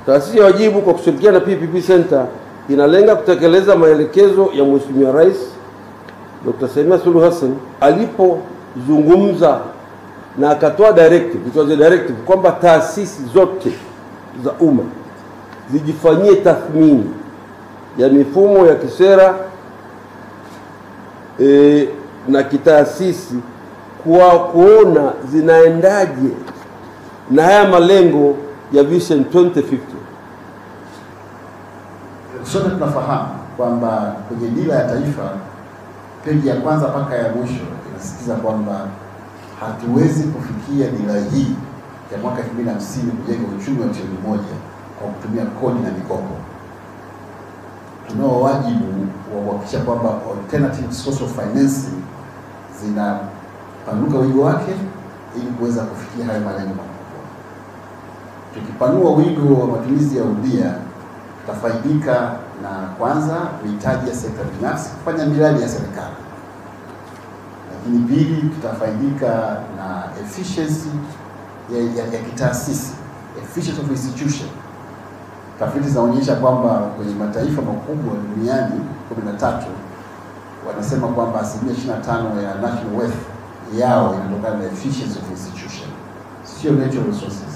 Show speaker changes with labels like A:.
A: Taasisi ya Wajibu kwa kushirikiana na PPP Center inalenga kutekeleza maelekezo ya Mheshimiwa Rais Dr. Samia Suluhu Hassan alipozungumza na akatoa directive kwamba taasisi zote za umma zijifanyie tathmini ya mifumo ya kisera na kitaasisi kwa kuona zinaendaje na haya malengo ya Vision 2050.
B: Sote tunafahamu kwamba kwenye dira ya taifa peji ya kwanza mpaka ya mwisho inasisitiza kwamba hatuwezi kufikia dira hii ya mwaka 2050 kujenga uchumi wa trilioni 1 kwa kutumia kodi na mikopo. Tunao wajibu wa kuhakikisha kwamba alternative source of financing zinapanuka wigo wake ili kuweza kufikia hayo malengo makubwa. Tukipanua wigo wa matumizi ya ubia, tutafaidika na kwanza mitaji ya sekta binafsi kufanya miradi ya serikali. Lakini pili, tutafaidika na efficiency ya kitaasisi, efficiency of institution. Tafiti zinaonyesha kwamba kwenye mataifa makubwa duniani 13 wanasema kwamba 25% ya national wealth yao inatokana na efficiency of institution, sio natural resources.